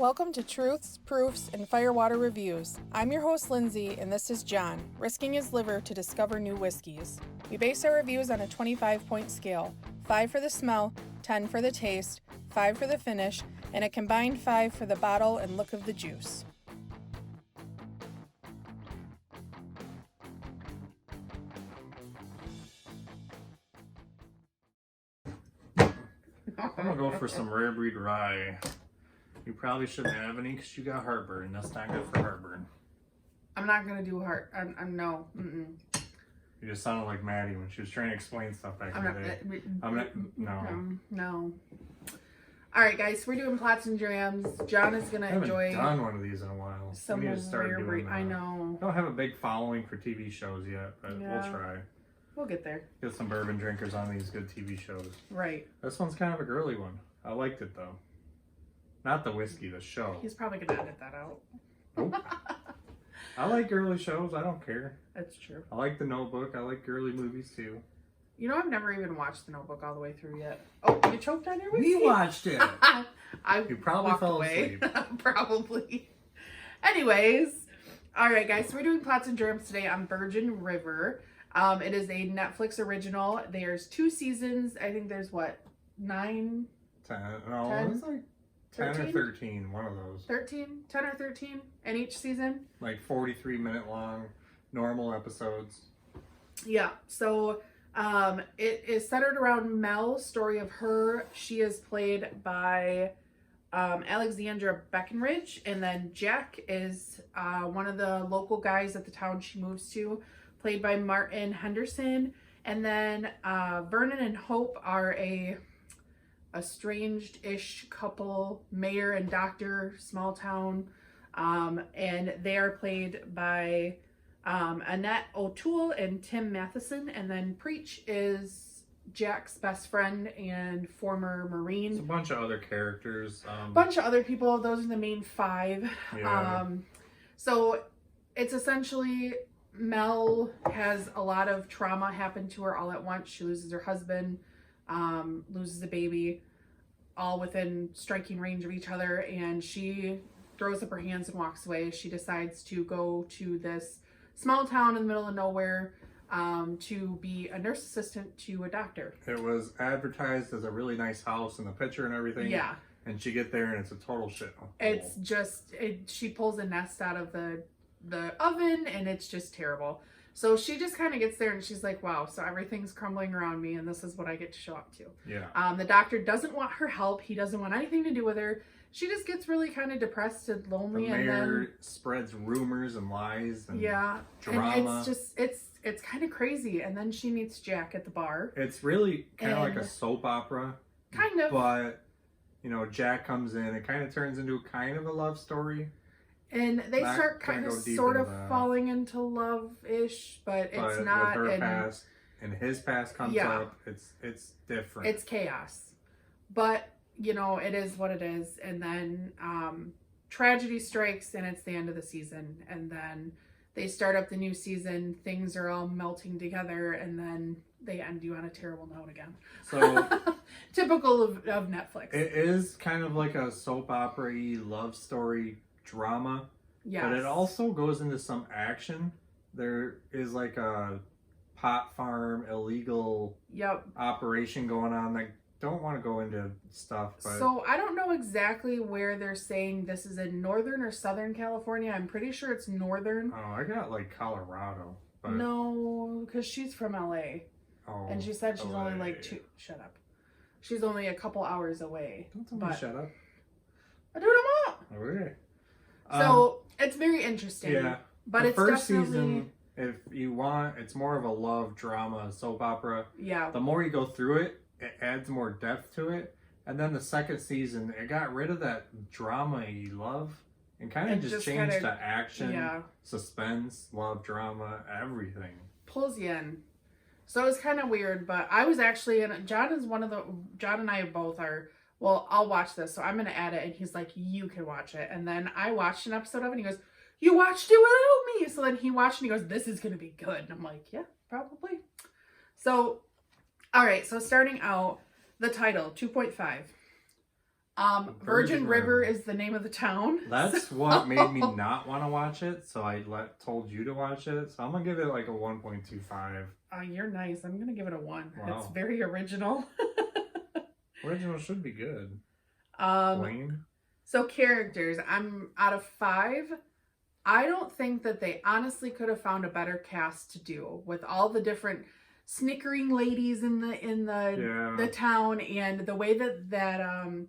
Welcome to Truths, Proofs, and Firewater Reviews. I'm your host, Lindsay, and this is John, risking his liver to discover new whiskeys. We base our reviews on a 25-point scale, 5 for the smell, 10 for the taste, 5 for the finish, and a combined 5 for the bottle and look of the juice. I'm gonna go for some rare breed rye. You probably shouldn't have any because you got heartburn. That's not good for heartburn. I'm not gonna do heart. I'm no. You just sounded like Maddie when she was trying to explain stuff back in the day. No. All right, guys, we're doing plots and drams. John is gonna enjoy. I haven't done one of these in a while. Some we need to start rare doing breed. that. I know. I don't have a big following for TV shows yet, but Yeah. we'll try. We'll get there. Get some bourbon drinkers on these good TV shows. Right. This one's kind of a girly one. I liked it though. Not the whiskey, the show. He's probably gonna edit that out. Nope. I like girly shows. I don't care. That's true. I like The Notebook. I like girly movies too. You know, I've never even watched The Notebook all the way through yet. Oh, you choked on your whiskey? We watched it. You probably walked fell away. asleep. Probably. Anyways, all right, guys. So we're doing plots and drams today on Virgin River. It is a Netflix original. There's 2 seasons. I think there's what, 9? 10. No, 10? it's like 10 13? or 13. One of those. 13? 10 or 13 in each season? Like 43-minute long normal episodes. Yeah. So it is centered around Mel's story of her. She is played by Alexandra Breckenridge, and then Jack is one of the local guys at the town she moves to, played by Martin Henderson. And then Vernon and Hope are a estranged-ish couple, mayor and doctor, small town, and they are played by Annette O'Toole and Tim Matheson. And then Preach is Jack's best friend and former Marine. It's a bunch of other characters. Bunch of other people. Those are the main 5. Yeah. So it's essentially Mel has a lot of trauma happen to her all at once. She loses her husband, loses a baby, all within striking range of each other, and she throws up her hands and walks away. She decides to go to this small town in the middle of nowhere to be a nurse assistant to a doctor. It was advertised as a really nice house in the picture and everything. Yeah. And she get there and it's a total shithole. It's just, she pulls a nest out of the oven and it's just terrible. So she just kind of gets there and she's like, wow, so everything's crumbling around me and this is what I get to show up to. Yeah. The doctor doesn't want her help. He doesn't want anything to do with her. She just gets really kind of depressed and lonely. The mayor and then spreads rumors and lies and yeah, drama. And it's just, it's kind of crazy. And then she meets Jack at the bar. It's really kind of like a soap opera. Kind of. But, you know, Jack comes in. It kind of turns into kind of a love story. And they Not start kind of sort of falling into love-ish, but it's not. With her past and his past comes up, it's different. It's chaos. But, you know, it is what it is. And then tragedy strikes and it's the end of the season. And then they start up the new season. Things are all melting together and then they end you on a terrible note again. So typical of Netflix. It is kind of like a soap opera-y love story drama. Yes. But it also goes into some action. There is like a pot farm illegal operation going on. I don't want to go into stuff, but so I don't know exactly where they're saying this is in Northern or Southern California. I'm pretty sure it's Northern. Oh, I got like Colorado. But no, because she's from LA. Oh, and she said she's LA. only like shut up. She's only a couple hours away. Don't tell me shut up. I do what I want. Okay. So it's very interesting. Yeah. But the it's first definitely season, if you want, it's more of a love drama soap opera. Yeah. The more you go through it, it adds more depth to it. And then the second season, it got rid of that drama you love and kind of just changed to action, suspense, love, drama, everything. Pulls you in. So it was kind of weird, but I was actually, and John and I both are, well, I'll watch this, so I'm going to add it, and he's like, you can watch it. And then I watched an episode of it, and he goes, you watched it without me! So then he watched, and he goes, this is going to be good. And I'm like, yeah, probably. So, all right, so starting out, the title, 2.5. Virgin River is the name of the town. That's what made me not want to watch it, so I told you to watch it. So I'm going to give it like a 1.25. You're nice. I'm going to give it a 1. Wow. It's very original. Original should be good. Lame. So characters, I'm out of 5. I don't think that they honestly could have found a better cast to do with all the different snickering ladies in the town, and the way that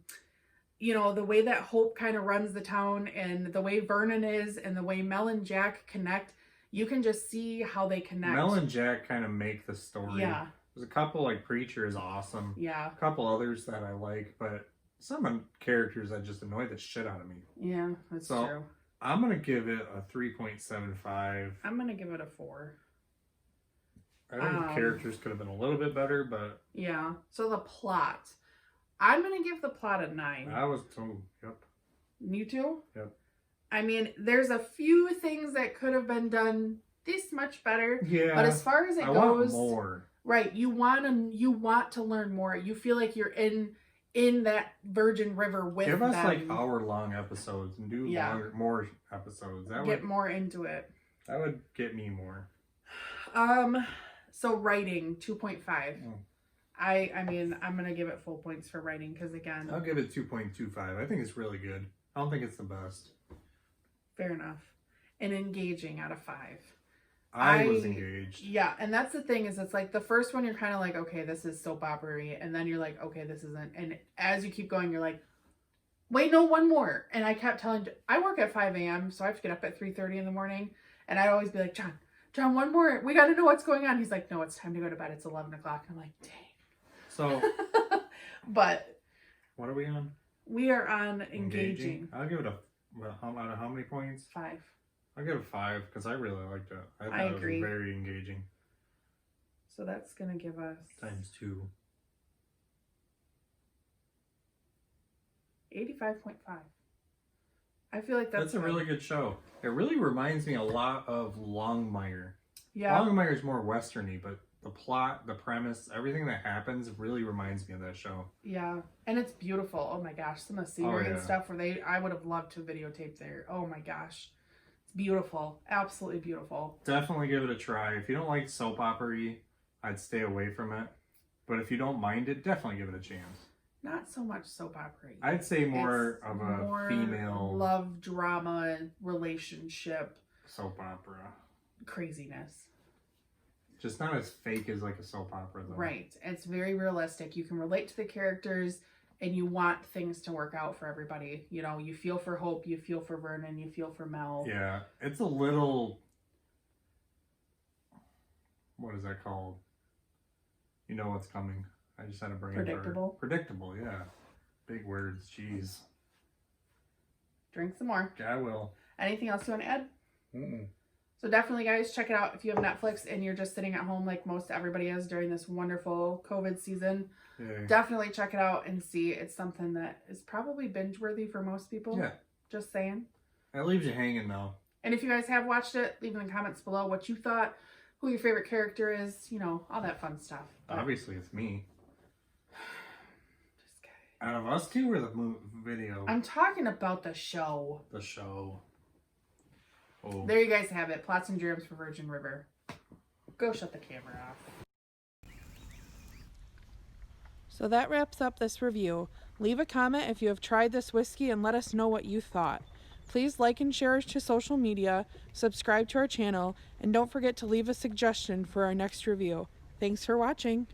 you know, the way that Hope kind of runs the town, and the way Vernon is, and the way Mel and Jack connect. You can just see how they connect. Mel and Jack kind of make the story. Yeah. There's a couple, like Preacher is awesome. Yeah. A couple others that I like, but some characters that just annoy the shit out of me. Yeah, that's true. I'm going to give it a 3.75. I'm going to give it a 4. I think the characters could have been a little bit better, but... Yeah. So the plot. I'm going to give the plot a 9. I was too. Yep. You too? Yep. I mean, there's a few things that could have been done this much better. Yeah. But as far as it goes... I want more. Right. You want to learn more. You feel like you're in that Virgin River with them. Give us like hour-long episodes and do more episodes. That get more into it. That would get me more. So writing, 2.5. I mean, I'm going to give it full points for writing because, again... I'll give it 2.25. I think it's really good. I don't think it's the best. Fair enough. And engaging out of 5. I was engaged. Yeah, and that's the thing is it's like the first one you're kind of like, okay, this is soap opera-y, and then you're like, okay, this isn't. And as you keep going, you're like, wait, no, one more. And I kept telling, I work at 5 a.m., so I have to get up at 3:30 in the morning, and I'd always be like, John, one more. We got to know what's going on. He's like, no, it's time to go to bed. It's 11 o'clock. I'm like, dang. So, but what are we on? We are on engaging. I'll give it out of how many points? 5. I'll give it 5 because I really liked it. I thought it was very engaging. So that's going to give us... Times 2. 85.5. I feel like that's a really good show. It really reminds me a lot of Longmire. Yeah. Longmire's more westerny, but the plot, the premise, everything that happens really reminds me of that show. Yeah. And it's beautiful. Oh my gosh. Some of the scenery and stuff where I would have loved to videotape there. Oh my gosh. It's beautiful. Absolutely beautiful. Definitely give it a try. If you don't like soap opera-y, I'd stay away from it. But if you don't mind it, definitely give it a chance. Not so much soap opera. I'd say more of a female love drama relationship soap opera craziness. Just not as fake as like a soap opera though. Right. It's very realistic. You can relate to the characters and you want things to work out for everybody. You know, you feel for Hope, you feel for Vernon, you feel for Mel. Yeah. It's a little, what is that called? You know what's coming. I just had to bring Predictable? Predictable, yeah. Big words, jeez. Drink some more. Yeah, I will. Anything else you want to add? Mm-mm. So definitely, guys, check it out if you have Netflix and you're just sitting at home like most everybody is during this wonderful COVID season. Yeah. Definitely check it out and see. It's something that is probably binge-worthy for most people. Yeah. Just saying. It leaves you hanging, though. And if you guys have watched it, leave in the comments below what you thought, who your favorite character is, you know, all that fun stuff. But obviously, it's me. Just kidding. Out of us two or the video? I'm talking about the show. The show. Oh. There you guys have it. Plots and Drams for Virgin River. Go shut the camera off. So that wraps up this review. Leave a comment if you have tried this whiskey and let us know what you thought. Please like and share us to social media, subscribe to our channel, and don't forget to leave a suggestion for our next review. Thanks for watching.